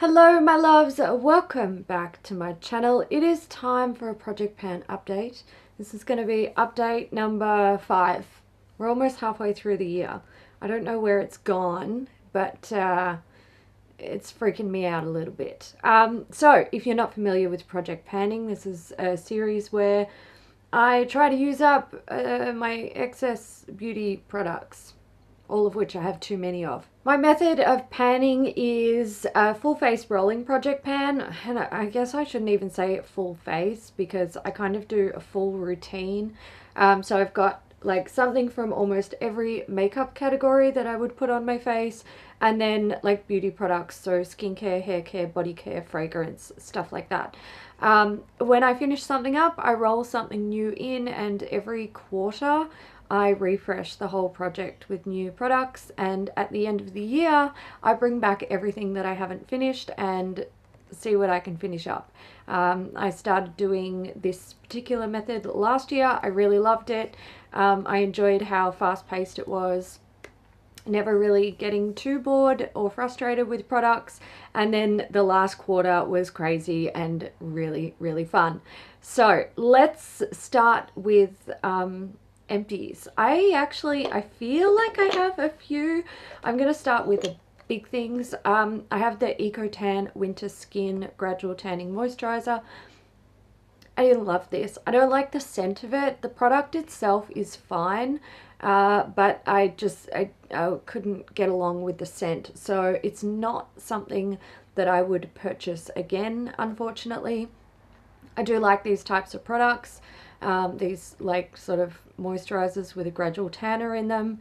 Hello my loves, welcome back to my channel. It is time for a project pan update. This is going to be update number 5. We're almost halfway through the year. I don't know where it's gone, but it's freaking me out a little bit. So if you're not familiar with project panning, this is a series where I try to use up my excess beauty products, all of which I have too many of. My method of panning is a full face rolling project pan, and I guess I shouldn't even say full face because I kind of do a full routine. So I've got like something from almost every makeup category that I would put on my face, and then like beauty products, so skincare, hair care, body care, fragrance, stuff like that. When I finish something up, I roll something new in, and every quarter I refresh the whole project with new products, and at the end of the year I bring back everything that I haven't finished and see what I can finish up. I started doing this particular method last year. I really loved it. I enjoyed how fast-paced it was, never really getting too bored or frustrated with products, and then the last quarter was crazy and really fun. So let's start with empties. I feel like I have a few. I'm gonna start with the big things. I have the EcoTan Winter Skin Gradual Tanning Moisturizer. I didn't love this. I don't like the scent of it. The product itself is fine, but I couldn't get along with the scent, so it's not something that I would purchase again, unfortunately. I do like these types of products. These like sort of moisturizers with a gradual tanner in them.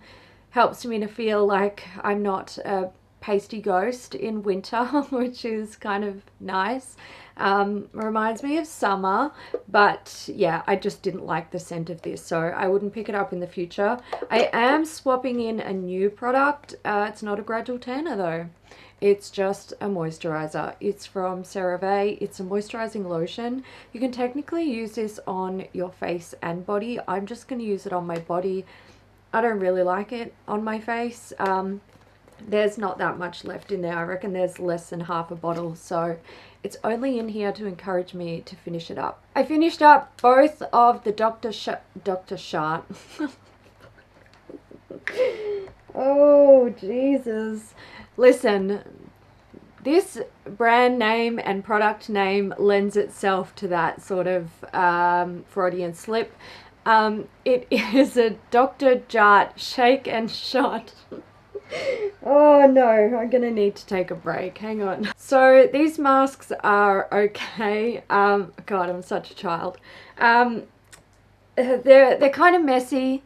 Helps me to feel like I'm not a pasty ghost in winter, which is kind of nice. Reminds me of summer, but yeah, I just didn't like the scent of this, so I wouldn't pick it up in the future. I am swapping in a new product. It's not a gradual tanner though. It's just a moisturizer. It's from CeraVe. It's a moisturizing lotion. You can technically use this on your face and body. I'm just going to use it on my body. I don't really like it on my face. There's not that much left in there. I reckon there's less than half a bottle, so it's only in here to encourage me to finish it up. I finished up both of the Dr. Shart. Oh, Jesus. Listen, this brand name and product name lends itself to that sort of Freudian slip. It is a Dr. Jart Shake and Shot. Oh no, I'm gonna need to take a break. Hang on. So these masks are okay. God, I'm such a child. They're kind of messy,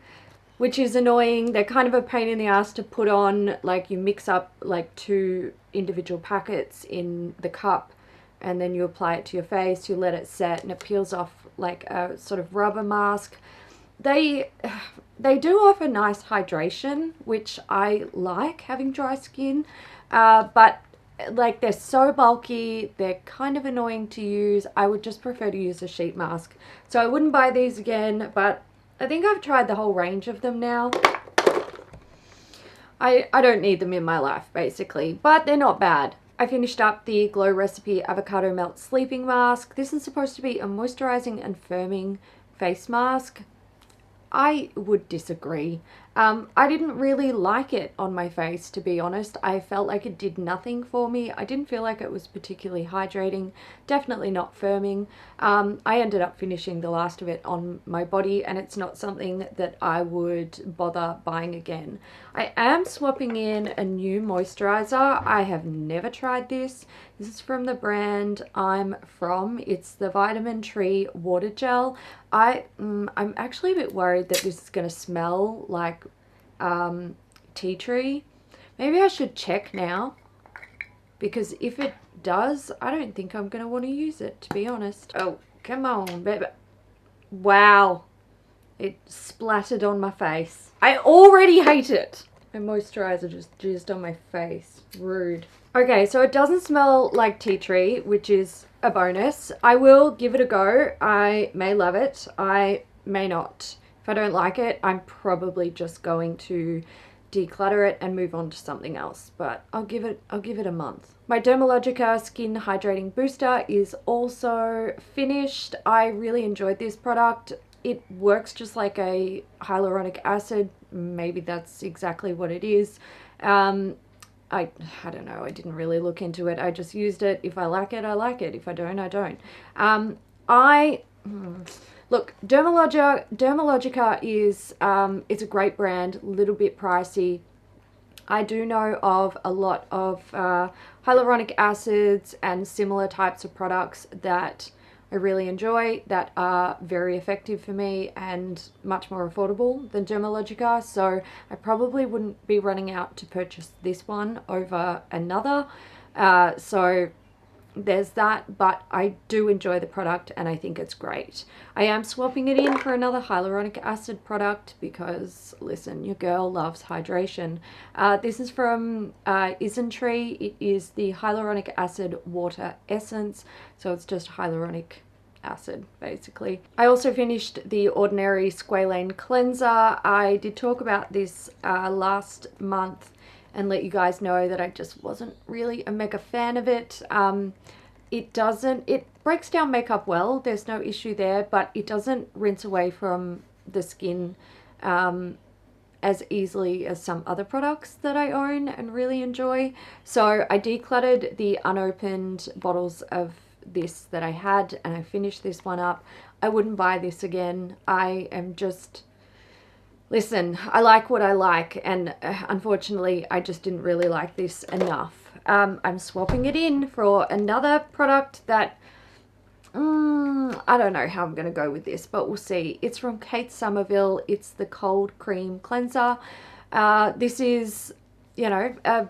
which is annoying. They're kind of a pain in the ass to put on. Like, you mix up like 2 individual packets in the cup, and then you apply it to your face, you let it set, and it peels off like a sort of rubber mask. They do offer nice hydration, which I like, having dry skin, but like, they're so bulky, they're kind of annoying to use. I would just prefer to use a sheet mask. So I wouldn't buy these again, but I think I've tried the whole range of them now. I don't need them in my life, basically, but they're not bad. I finished up the Glow Recipe Avocado Melt Sleeping Mask. This is supposed to be a moisturizing and firming face mask. I would disagree. I didn't really like it on my face, to be honest. I felt like it did nothing for me. I didn't feel like it was particularly hydrating, definitely not firming. I ended up finishing the last of it on my body, and it's not something that I would bother buying again. I am swapping in a new moisturizer. I have never tried this. This is from the brand I'm from. It's the Vitamin Tree Water Gel. I'm actually a bit worried that this is going to smell like tea tree. Maybe I should check now, because if it does, I don't think I'm going to want to use it, to be honest. Oh, come on, baby. Wow. It splattered on my face. I already hate it. My moisturizer just jizzed on my face. Rude. Okay, so it doesn't smell like tea tree, which is a bonus. I will give it a go. I may love it. I may not. If I don't like it, I'm probably just going to declutter it and move on to something else. But I'll give it a month. My Dermalogica Skin Hydrating Booster is also finished. I really enjoyed this product. It works just like a hyaluronic acid. Maybe that's exactly what it is. I don't know. I didn't really look into it. I just used it. If I like it, I like it. If I don't, I don't. Look, Dermalogica is it's a great brand. A little bit pricey. I do know of a lot of hyaluronic acids and similar types of products that I really enjoy, that are very effective for me and much more affordable than Dermalogica. So I probably wouldn't be running out to purchase this one over another. So there's that, but I do enjoy the product and I think it's great. I am swapping it in for another hyaluronic acid product because, listen, your girl loves hydration. This is from Isntree. It is the hyaluronic acid water essence, so it's just hyaluronic acid basically. I also finished the Ordinary Squalane cleanser. I did talk about this last month and let you guys know that I just wasn't really a mega fan of it. It breaks down makeup well, there's no issue there, but it doesn't rinse away from the skin as easily as some other products that I own and really enjoy. So I decluttered the unopened bottles of this that I had and I finished this one up. I wouldn't buy this again. I am just... Listen, I like what I like, and unfortunately I just didn't really like this enough. I'm swapping it in for another product that I don't know how I'm going to go with this, but we'll see. It's from Kate Somerville. It's the Cold Cream Cleanser. This is, you know,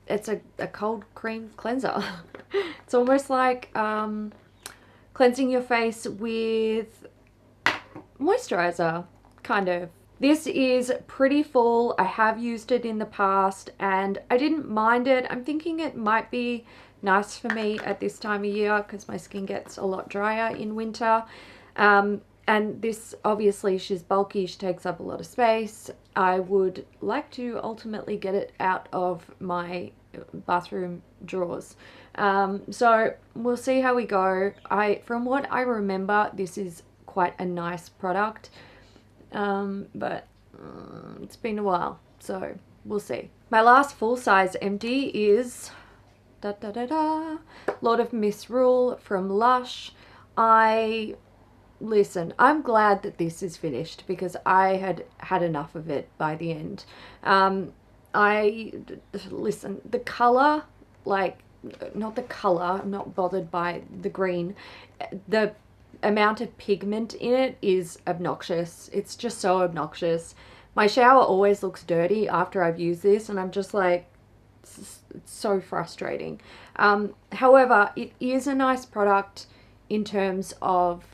it's a cold cream cleanser. It's almost like cleansing your face with moisturizer, kind of. This is pretty full. I have used it in the past and I didn't mind it. I'm thinking it might be nice for me at this time of year because my skin gets a lot drier in winter. And this, obviously, she's bulky. She takes up a lot of space. I would like to ultimately get it out of my bathroom drawers. So we'll see how we go. From what I remember, this is quite a nice product. But it's been a while, so we'll see. My last full-size empty is Lord of Misrule from Lush. Listen, I'm glad that this is finished because I had had enough of it by the end. Listen, the color, like, not the color, I'm not bothered by the green. The amount of pigment in it is obnoxious. It's just so obnoxious. My shower always looks dirty after I've used this and I'm just like, it's so frustrating. However, it is a nice product in terms of,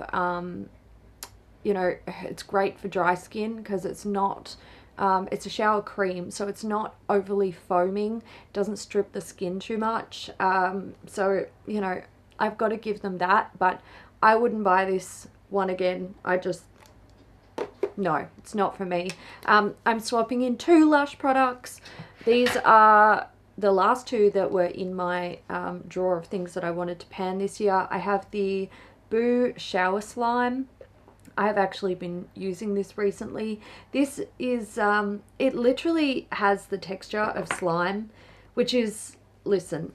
you know, it's great for dry skin because it's not, it's a shower cream, so it's not overly foaming, doesn't strip the skin too much. So, you know, I've got to give them that, but I wouldn't buy this one again. No, it's not for me. I'm swapping in 2 Lush products. These are the last 2 that were in my drawer of things that I wanted to pan this year. I have the Boo Shower Slime. I have actually been using this recently. This is, it literally has the texture of slime, which is, listen,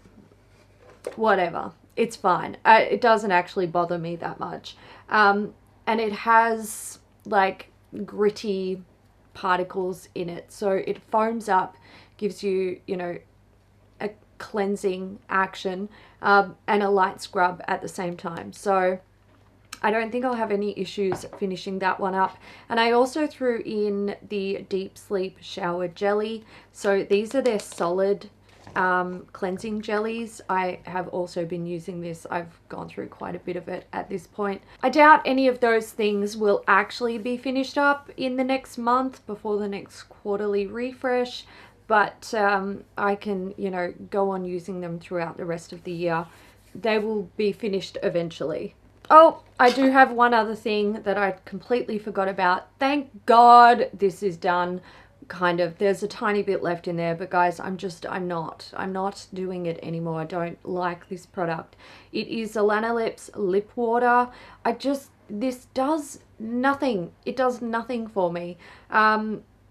whatever. It's fine. It doesn't actually bother me that much. And it has like gritty particles in it. So it foams up, gives you, you know, a cleansing action and a light scrub at the same time. So I don't think I'll have any issues finishing that one up. And I also threw in the Deep Sleep Shower Jelly. So these are their solid cleansing jellies. I have also been using this. I've gone through quite a bit of it at this point. I doubt any of those things will actually be finished up in the next month before the next quarterly refresh, but I can, you know, go on using them throughout the rest of the year. They will be finished eventually. Oh, I do have one other thing that I completely forgot about. Thank God this is done. kind of, there's a tiny bit left in there, but guys, I'm not doing it anymore. I don't like this product. It is Alana Lips lip water. This does nothing. It does nothing for me,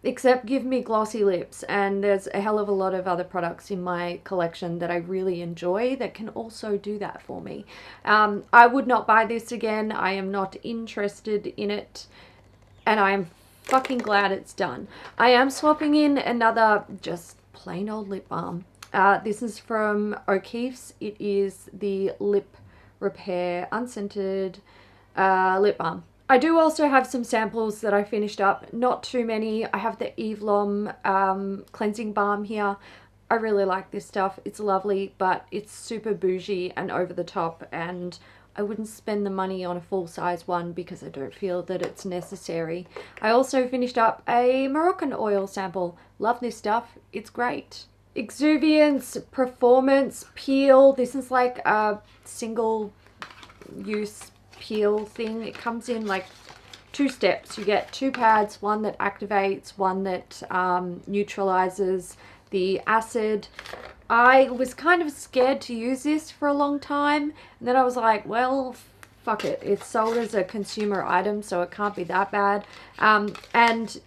except give me glossy lips, and there's a hell of a lot of other products in my collection that I really enjoy that can also do that for me. I would not buy this again. I am not interested in it, and I am fucking glad it's done. I am swapping in another just plain old lip balm. This is from O'Keeffe's. It is the Lip Repair Unscented lip balm. I do also have some samples that I finished up, not too many. I have the Eve Lom cleansing balm here. I really like this stuff. It's lovely, but it's super bougie and over the top, and I wouldn't spend the money on a full-size one because I don't feel that it's necessary. I also finished up a Moroccan oil sample. Love this stuff. It's great. Exuviance Performance Peel. This is like a single-use peel thing. It comes in like 2 steps. You get 2 pads, one that activates, one that neutralizes the acid. I was kind of scared to use this for a long time, and then I was like, well, fuck it. It's sold as a consumer item, so it can't be that bad. And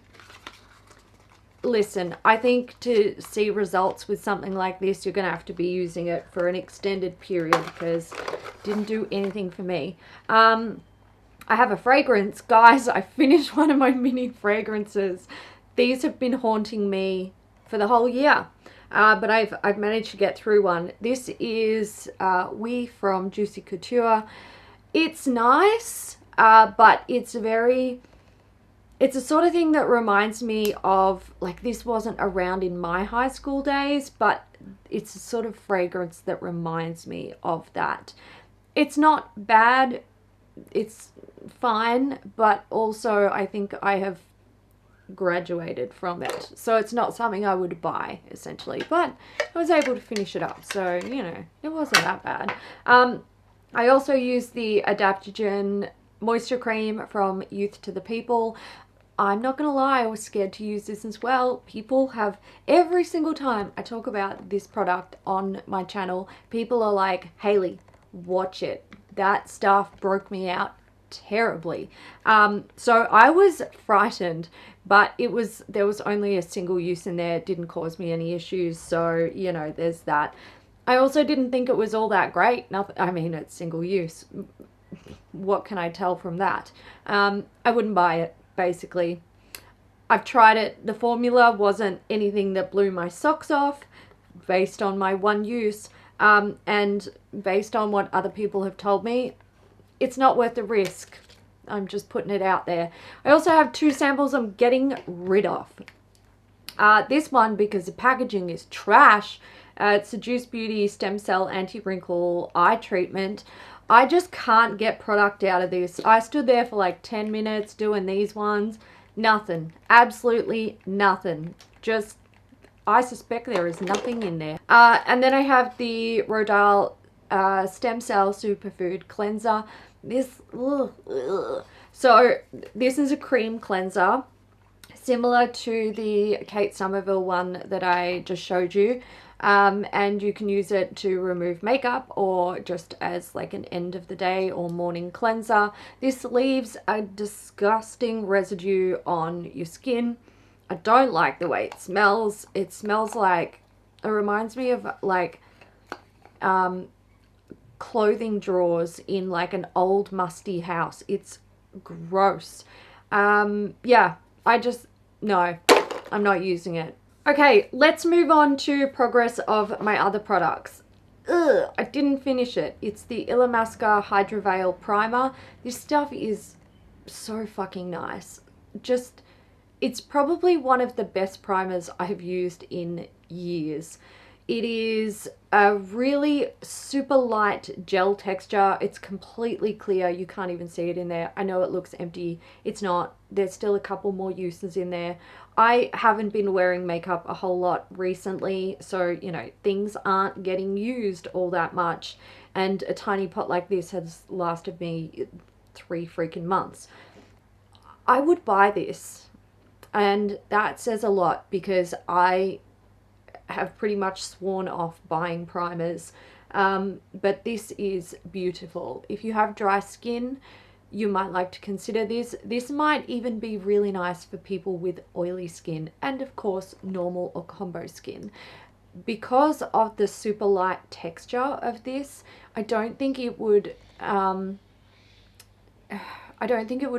listen, I think to see results with something like this, you're going to have to be using it for an extended period, because it didn't do anything for me. I have a fragrance. Guys, I finished one of my mini fragrances. These have been haunting me for the whole year. But I've managed to get through one. This is We from Juicy Couture. It's nice, but it's a sort of thing that reminds me of, like, this wasn't around in my high school days, but it's a sort of fragrance that reminds me of that. It's not bad, it's fine, but also I think I have graduated from it, so it's not something I would buy, essentially, but I was able to finish it up, so you know, it wasn't that bad. I also used the Adaptogen moisture cream from Youth to the People. I'm not gonna lie, I was scared to use this as well. People have, every single time I talk about this product on my channel, people are like, Hailey, watch it, that stuff broke me out terribly. So I was frightened, but there was only a single use in there. It didn't cause me any issues, so you know, there's that. I also didn't think it was all that great. I mean, it's single use. What can I tell from that? I wouldn't buy it, basically. I've tried it. The formula wasn't anything that blew my socks off based on my one use, and based on what other people have told me, it's not worth the risk. I'm just putting it out there. I also have 2 samples I'm getting rid of. This one, because the packaging is trash, it's a Juice Beauty Stem Cell Anti-Wrinkle Eye Treatment. I just can't get product out of this. I stood there for like 10 minutes doing these ones. Nothing. Absolutely nothing. Just, I suspect there is nothing in there. And then I have the Rodale Stem Cell Superfood Cleanser. So this is a cream cleanser, similar to the Kate Somerville one that I just showed you, and you can use it to remove makeup or just as like an end of the day or morning cleanser. This leaves a disgusting residue on your skin. I don't like the way it smells. It smells like, it reminds me of like clothing drawers in like an old musty house. It's gross. Yeah, no, I'm not using it. Okay, let's move on to progress of my other products. I didn't finish it. It's the Illamasqua Hydra Veil Primer. This stuff is so fucking nice. Just, it's probably one of the best primers I have used in years. It is a really super light gel texture. It's completely clear. You can't even see it in there. I know it looks empty. It's not. There's still a couple more uses in there. I haven't been wearing makeup a whole lot recently, so, you know, things aren't getting used all that much. And a tiny pot like this has lasted me 3 freaking months. I would buy this. And that says a lot because I have pretty much sworn off buying primers. But this is beautiful. If you have dry skin, you might like to consider this. This might even be really nice for people with oily skin and of course normal or combo skin. Because of the super light texture of this, I don't think it would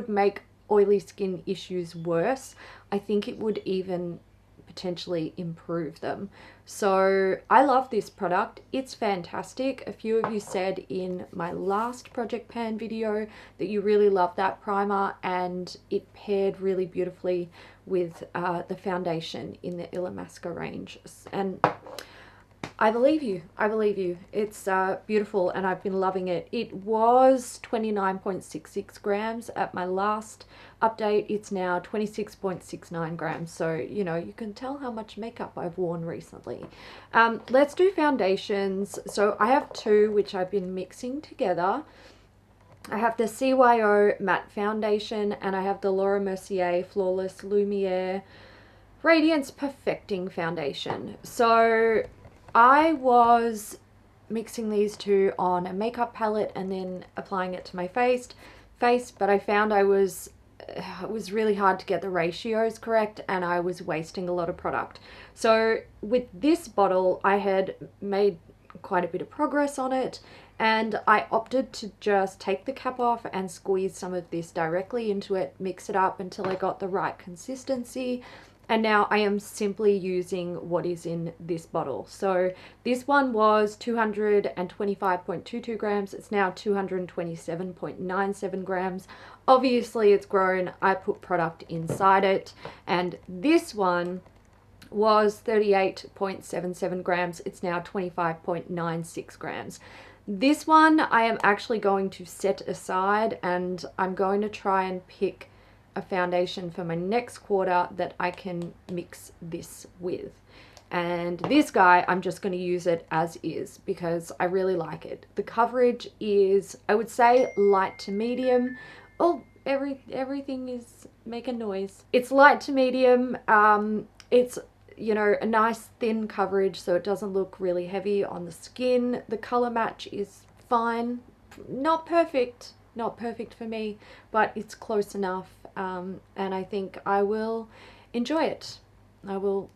make oily skin issues worse. I think it would even potentially improve them. So I love this product. It's fantastic. A few of you said in my last project pan video that you really loved that primer, and it paired really beautifully with the foundation in the Illamasqua range. And I believe you. I believe you. It's beautiful and I've been loving it. It was 29.66 grams at my last update. It's now 26.69 grams. So, you know, you can tell how much makeup I've worn recently. Let's do foundations. So I have two which I've been mixing together. I have the CYO Matte Foundation and I have the Laura Mercier Flawless Lumiere Radiance Perfecting Foundation. So I was mixing these two on a makeup palette and then applying it to my face, but I found it was really hard to get the ratios correct and I was wasting a lot of product. So with this bottle, I had made quite a bit of progress on it, and I opted to just take the cap off and squeeze some of this directly into it, mix it up until I got the right consistency. And now I am simply using what is in this bottle. So this one was 225.22 grams. It's now 227.97 grams. Obviously it's grown. I put product inside it. And this one was 38.77 grams. It's now 25.96 grams. This one I am actually going to set aside, and I'm going to try and pick a foundation for my next quarter that I can mix this with. And this guy, I'm just going to use it as is because I really like it. The coverage is, I would say, light to medium. Oh, everything is making noise. It's light to medium. It's, you know, a nice thin coverage so it doesn't look really heavy on the skin. The color match is fine. Not perfect. Not perfect for me, but it's close enough. And I think I will enjoy it. I will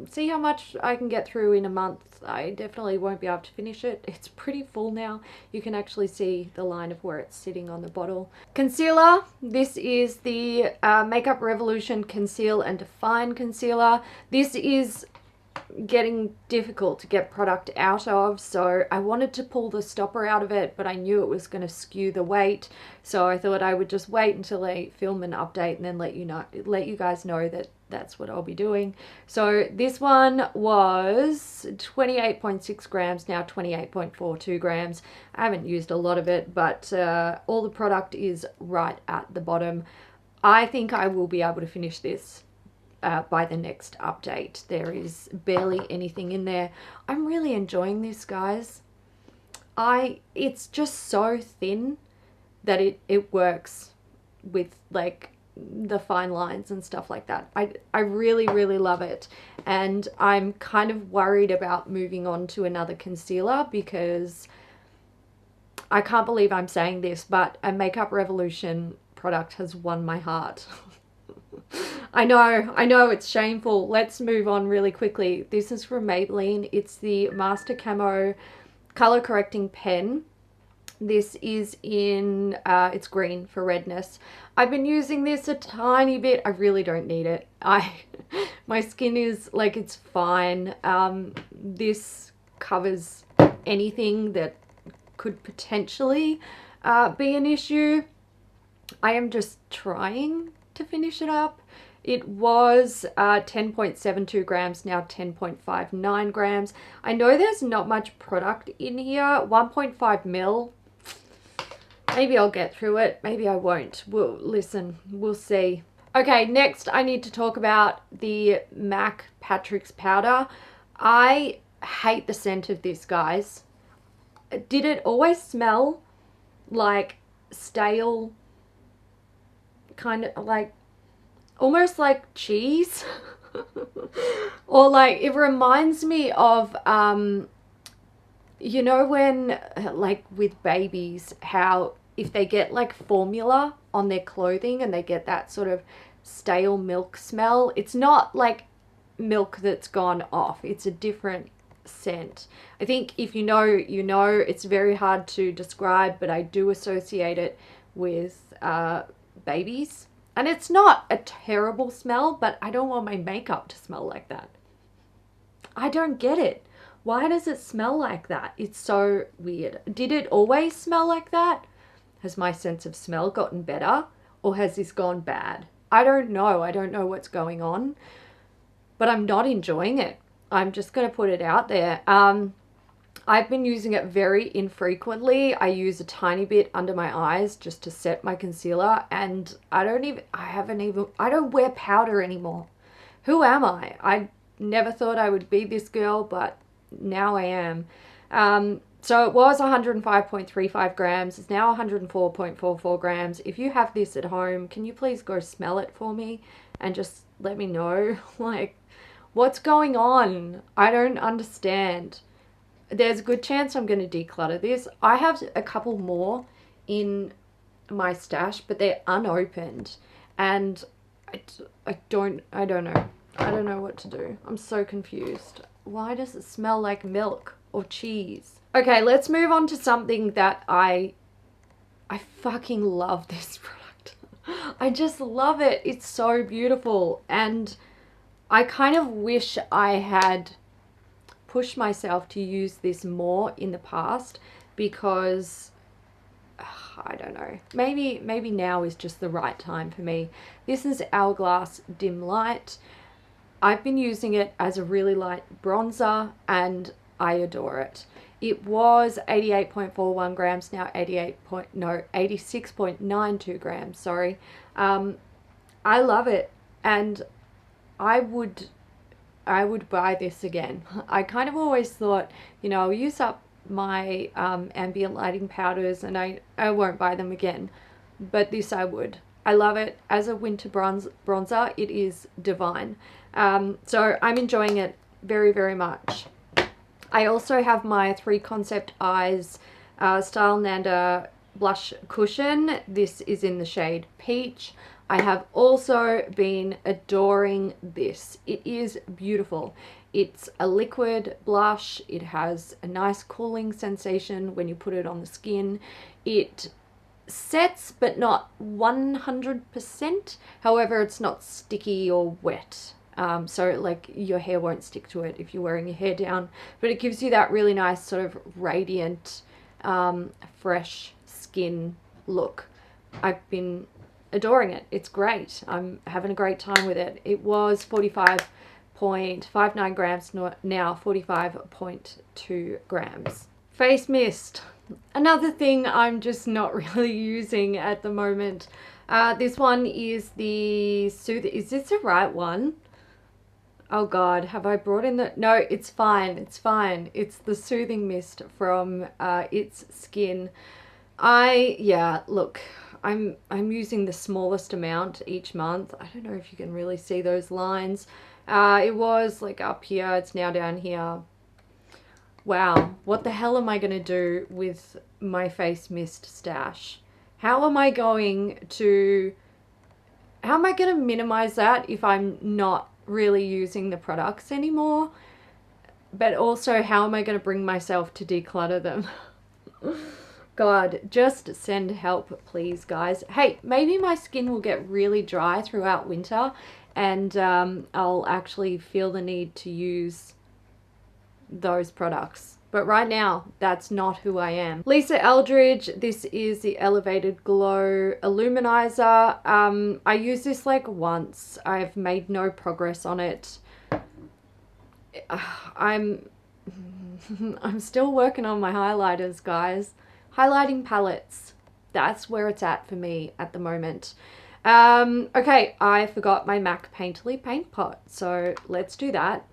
see how much I can get through in a month. I definitely won't be able to finish it. It's pretty full now. You can actually see the line of where it's sitting on the bottle. Concealer. This is the Makeup Revolution Conceal and Define Concealer. This is getting difficult to get product out of, so I wanted to pull the stopper out of it, but I knew it was going to skew the weight, so I thought I would just wait until I film an update and then let you guys know that that's what I'll be doing. So this one was 28.6 grams, now 28.42 grams. I haven't used a lot of it, but all the product is right at the bottom. I think I will be able to finish this by the next update. There is barely anything in there. I'm really enjoying this, guys. It's just so thin that it works with like the fine lines and stuff like that. I really love it, and I'm kind of worried about moving on to another concealer because I can't believe I'm saying this, but a Makeup Revolution product has won my heart. I know it's shameful. Let's move on really quickly. This is from Maybelline. It's the Master Camo Color Correcting Pen. This is in, it's green for redness. I've been using this a tiny bit. I really don't need it. My skin is like, it's fine. This covers anything that could potentially be an issue. I am just trying to finish it up. It was 10.72 grams, now 10.59 grams. I know there's not much product in here, 1.5 mil. Maybe I'll get through it, maybe I won't. Listen, we'll see. Okay, next I need to talk about the MAC Patrick's powder. I hate the scent of this, guys. Did it always smell like stale, kind of like, almost like cheese. Or like, it reminds me of, you know, when like with babies, how if they get like formula on their clothing and they get that sort of stale milk smell, it's not like milk that's gone off, it's a different scent. I think if you know, you know. It's very hard to describe, but I do associate it with babies. And it's not a terrible smell, but I don't want my makeup to smell like that. I don't get it. Why does it smell like that? It's so weird. Did it always smell like that? Has my sense of smell gotten better, or has this gone bad? I don't know. I don't know what's going on, but I'm not enjoying it. I'm just going to put it out there. I've been using it very infrequently. I use a tiny bit under my eyes just to set my concealer, and I don't wear powder anymore. Who am I? I never thought I would be this girl, but now I am. So it was 105.35 grams. It's now 104.44 grams. If you have this at home, can you please go smell it for me and just let me know, like, what's going on? I don't understand. There's a good chance I'm going to declutter this. I have a couple more in my stash, but they're unopened, and I don't know. I don't know what to do. I'm so confused. Why does it smell like milk or cheese? Okay, let's move on to something that I fucking love this product. I just love it. It's so beautiful, and I kind of wish I had pushed myself to use this more in the past, because I don't know, maybe now is just the right time for me. This is Hourglass Dim Light. I've been using it as a really light bronzer and I adore it. It was 88.41 grams, now 86.92 grams, sorry. I love it, and I would buy this again. I kind of always thought, you know, I'll use up my ambient lighting powders and I won't buy them again. But this I would. I love it. As a winter bronzer, it is divine. So I'm enjoying it very, very much. I also have my 3 Concept Eyes Style Nanda blush cushion. This is in the shade Peach. I have also been adoring this. It is beautiful. It's a liquid blush. It has a nice cooling sensation when you put it on the skin. It sets, but not 100%. However, it's not sticky or wet. So like your hair won't stick to it if you're wearing your hair down, but it gives you that really nice sort of radiant, fresh skin look. I've been adoring it. It's great. I'm having a great time with it. It was 45.59 grams, now 45.2 grams. Face mist. Another thing I'm just not really using at the moment. This one is the is this the right one? Oh God, have I brought in the... No, it's fine. It's fine. It's the Soothing Mist from It's Skin. Yeah, look, I'm using the smallest amount each month. I don't know if you can really see those lines. It was like up here. It's now down here. Wow, what the hell am I going to do with my face mist stash? How am I going to minimize that if I'm not really using the products anymore? But also, how am I going to bring myself to declutter them? God, just send help, please, guys. Hey, maybe my skin will get really dry throughout winter, and I'll actually feel the need to use those products. But right now, that's not who I am. Lisa Eldridge, this is the Elevated Glow Illuminizer. I used this like once. I've made no progress on it. I'm still working on my highlighters, guys. Highlighting palettes. That's where it's at for me at the moment. Okay, I forgot my MAC Painterly paint pot, so let's do that.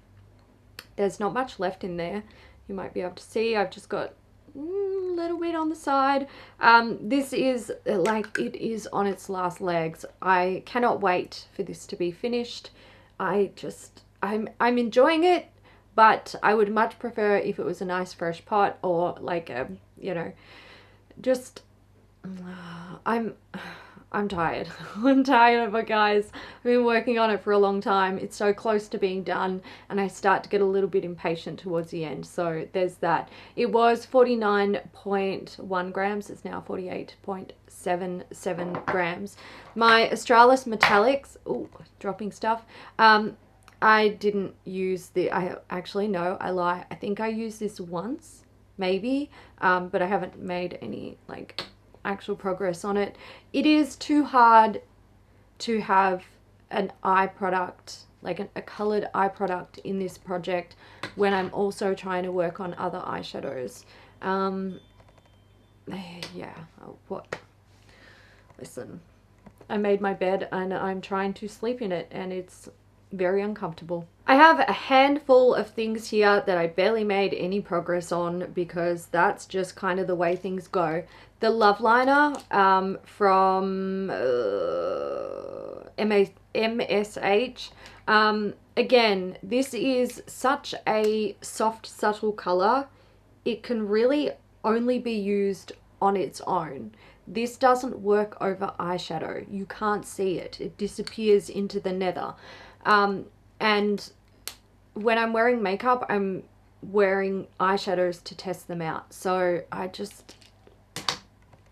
There's not much left in there. You might be able to see I've just got little bit on the side. This is like, it is on its last legs. I cannot wait for this to be finished. I'm enjoying it, but I would much prefer if it was a nice fresh pot, or like a, you know, just I'm tired. I'm tired of it, guys. I've been working on it for a long time. It's so close to being done, and I start to get a little bit impatient towards the end. So there's that. It was 49.1 grams. It's now 48.77 grams. My Australis Metallics, oh, dropping stuff. I didn't use I actually, no, I lie. I think I used this once, maybe, but I haven't made any, like, actual progress on it. It is too hard to have an eye product, like a colored eye product in this project when I'm also trying to work on other eyeshadows. Yeah, what? Listen, I made my bed and I'm trying to sleep in it, and it's very uncomfortable. I have a handful of things here that I barely made any progress on because that's just kind of the way things go. The Love Liner from MSH. Again, this is such a soft, subtle color. It can really only be used on its own. This doesn't work over eyeshadow. You can't see it. It disappears into the nether. And when I'm wearing makeup, I'm wearing eyeshadows to test them out. So I just,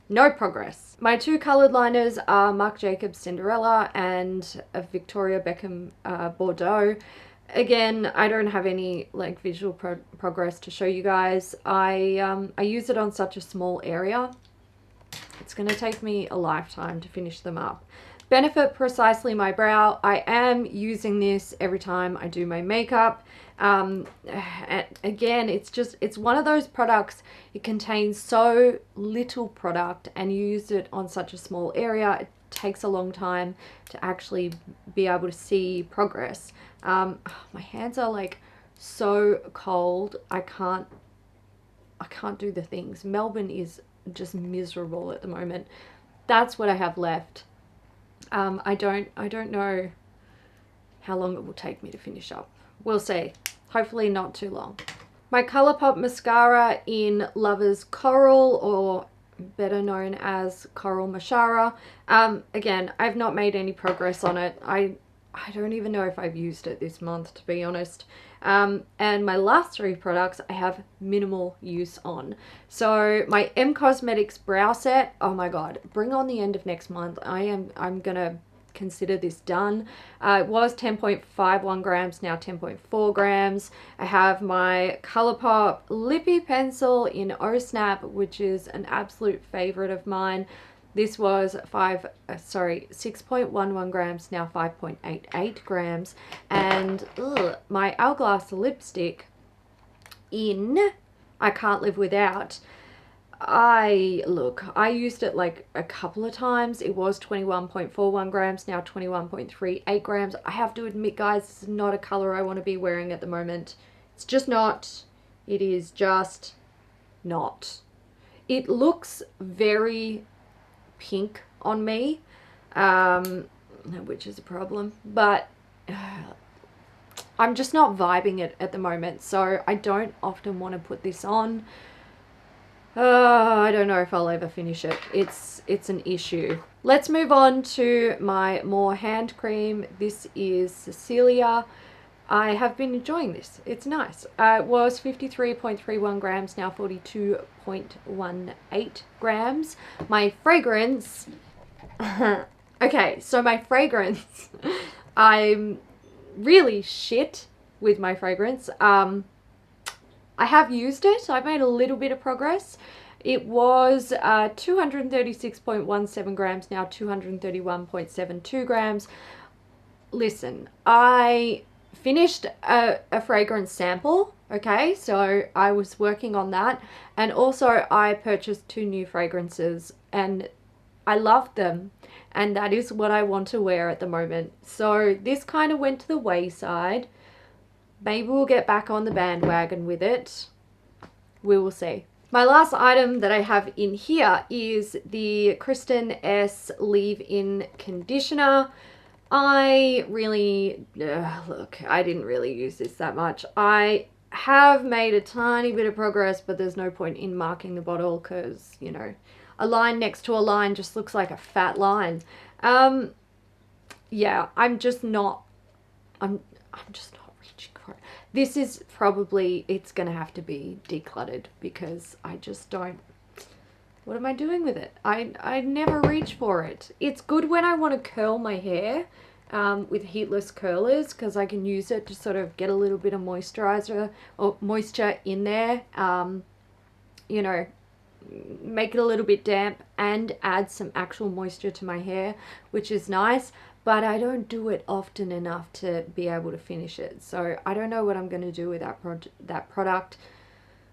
no progress. My two colored liners are Marc Jacobs Cinderella and a Victoria Beckham Bordeaux. Again, I don't have any like visual progress to show you guys. I use it on such a small area. It's going to take me a lifetime to finish them up. Benefit Precisely My Brow. I am using this every time I do my makeup. And again, it's one of those products, it contains so little product and you use it on such a small area, it takes a long time to actually be able to see progress. My hands are like so cold, I can't do the things. Melbourne is just miserable at the moment. That's what I have left. I don't know how long it will take me to finish up. We'll see. Hopefully not too long. My Colourpop mascara in Lovers Coral, or better known as Coral Mashara. Again, I've not made any progress on it. I don't even know if I've used it this month, to be honest. And my last three products I have minimal use on. So my M Cosmetics brow set, oh my god, bring on the end of next month. I'm gonna consider this done. It was 10.51 grams, now 10.4 grams. I have my Colourpop Lippy Pencil in Oh Snap, which is an absolute favorite of mine. This was 6.11 grams, now 5.88 grams. And my Hourglass lipstick in I Can't Live Without. I used it like a couple of times. It was 21.41 grams, now 21.38 grams. I have to admit, guys, this is not a color I want to be wearing at the moment. It's just not. It is just not. It looks very pink on me, which is a problem, but I'm just not vibing it at the moment, so I don't often want to put this on. I don't know if I'll ever finish it. It's an issue. Let's move on to my more hand cream. This is Cecilia. I have been enjoying this. It's nice. It was 53.31 grams, now 42.18 grams. My fragrance. Okay, so my fragrance. I'm really shit with my fragrance. I have used it. I've made a little bit of progress. It was 236.17 grams, now 231.72 grams. Listen, I finished a fragrance sample, okay, so I was working on that, and also I purchased 2 new fragrances and I loved them, and that is what I want to wear at the moment. So this kind of went to the wayside. Maybe we'll get back on the bandwagon with it. We will see. My last item that I have in here is the Kristen S Leave-In Conditioner. I really, look, I didn't really use this that much. I have made a tiny bit of progress, but there's no point in marking the bottle because, you know, a line next to a line just looks like a fat line. Yeah, I'm just not reaching for it. This is probably, it's gonna have to be decluttered because I just don't, what am I doing with it? I never reach for it. It's good when I want to curl my hair with heatless curlers because I can use it to sort of get a little bit of moisturizer or moisture in there. You know, make it a little bit damp and add some actual moisture to my hair, which is nice. But I don't do it often enough to be able to finish it. So I don't know what I'm going to do with that product.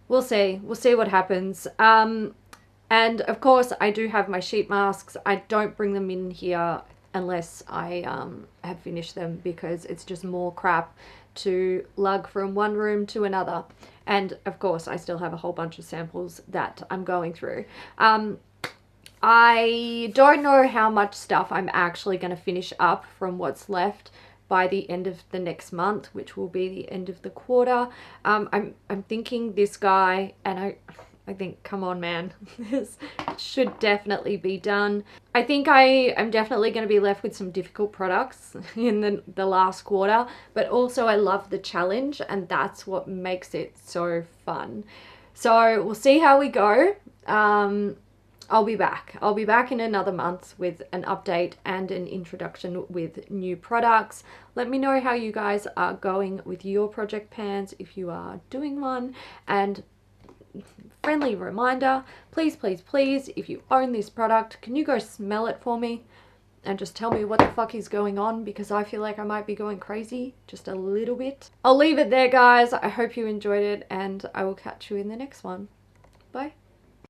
We'll see. We'll see what happens. And of course, I do have my sheet masks. I don't bring them in here unless I have finished them because it's just more crap to lug from one room to another. And of course, I still have a whole bunch of samples that I'm going through. I don't know how much stuff I'm actually going to finish up from what's left by the end of the next month, which will be the end of the quarter. I'm thinking this guy, and I think, come on, man, this should definitely be done. I think I'm definitely going to be left with some difficult products in the last quarter, but also I love the challenge, and that's what makes it so fun. So we'll see how we go. I'll be back. I'll be back in another month with an update and an introduction with new products. Let me know how you guys are going with your project pans if you are doing one. And friendly reminder, please, please, please, if you own this product, can you go smell it for me and just tell me what the fuck is going on, because I feel like I might be going crazy just a little bit. I'll leave it there, guys. I hope you enjoyed it, and I will catch you in the next one. Bye.